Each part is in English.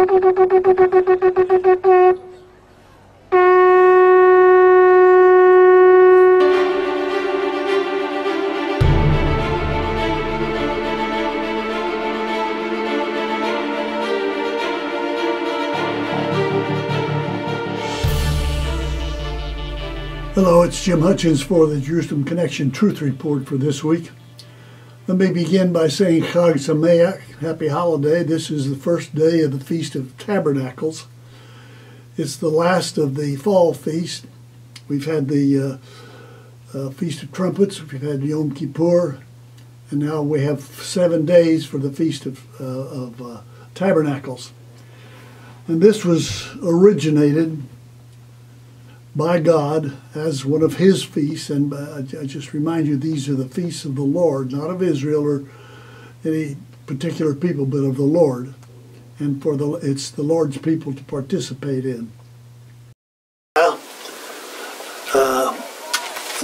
Hello, it's Jim Hutchins for the Jerusalem Connection Truth Report for this week. Let me begin by saying Chag Sameach, happy holiday. This is the first day of the Feast of Tabernacles. It's the last of the fall feast. We've had the Feast of Trumpets, we've had Yom Kippur, and now we have 7 days for the Feast of Tabernacles. And this was originated by God as one of His feasts, and I just remind you, these are the feasts of the Lord, not of Israel or any particular people, but of the Lord, and it's the Lord's people to participate in.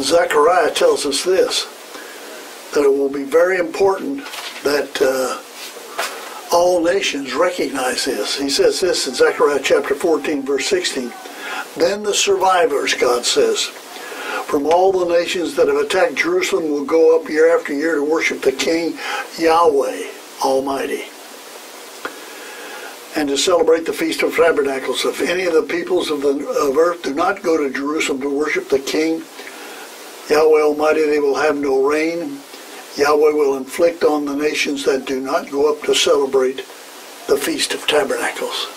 Zechariah tells us this, that it will be very important that all nations recognize this. He says this in Zechariah chapter 14, verse 16. Then the survivors, God says, from all the nations that have attacked Jerusalem will go up year after year to worship the King Yahweh Almighty, and to celebrate the Feast of Tabernacles. If any of the peoples of earth do not go to Jerusalem to worship the King Yahweh Almighty, they will have no rain. Yahweh will inflict on the nations that do not go up to celebrate the Feast of Tabernacles.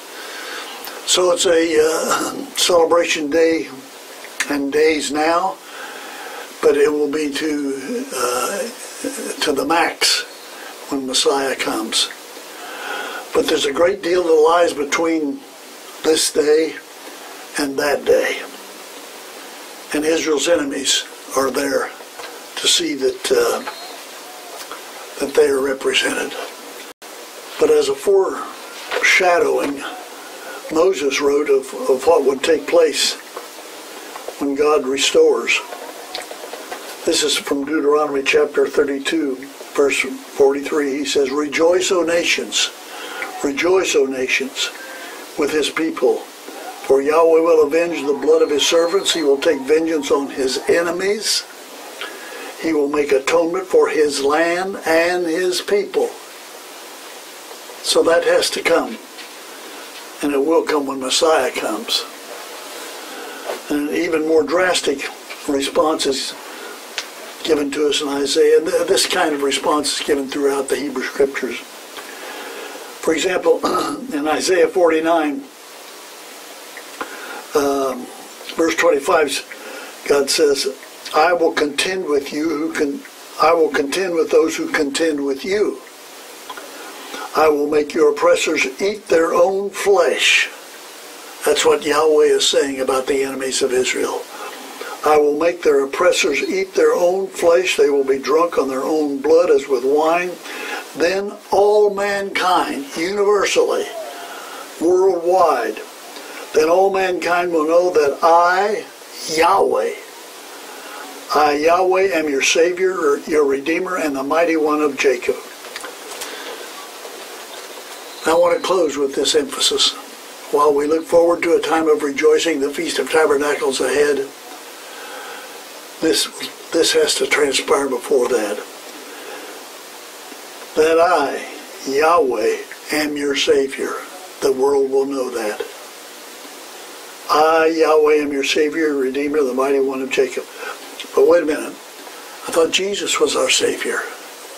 So it's a celebration day and days now, but it will be to the max when Messiah comes. But there's a great deal that lies between this day and that day. And Israel's enemies are there to see that they are represented. But as a foreshadowing, Moses wrote of what would take place when God restores. This is from Deuteronomy chapter 32, verse 43. He says, rejoice, O nations, with His people. For Yahweh will avenge the blood of His servants. He will take vengeance on His enemies. He will make atonement for His land and His people. So that has to come. And it will come when Messiah comes. And an even more drastic response is given to us in Isaiah. This kind of response is given throughout the Hebrew Scriptures. For example, in Isaiah 49, verse 25, God says, I will contend with those who contend with you. I will make your oppressors eat their own flesh. That's what Yahweh is saying about the enemies of Israel. I will make their oppressors eat their own flesh. They will be drunk on their own blood as with wine. Then all mankind, universally, worldwide, then all mankind will know that I, Yahweh, am your Savior, your Redeemer, and the Mighty One of Jacob. I want to close with this emphasis. While we look forward to a time of rejoicing, the Feast of Tabernacles ahead, this has to transpire before that. That I, Yahweh, am your Savior. The world will know that. I, Yahweh, am your Savior, Redeemer, the Mighty One of Jacob. But wait a minute. I thought Jesus was our Savior.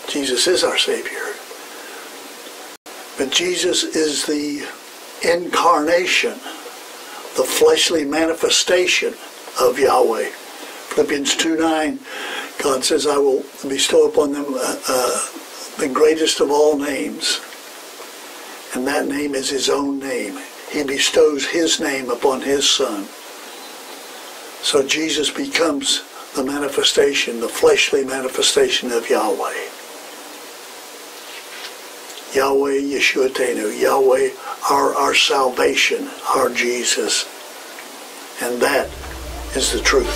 Jesus is our Savior. But Jesus is the incarnation, the fleshly manifestation of Yahweh. Philippians 2:9, God says, I will bestow upon them the greatest of all names. And that name is His own name. He bestows His name upon His Son. So Jesus becomes the manifestation, the fleshly manifestation of Yahweh. Yahweh Yeshuatenu, Yahweh our salvation, our Jesus. And that is the truth.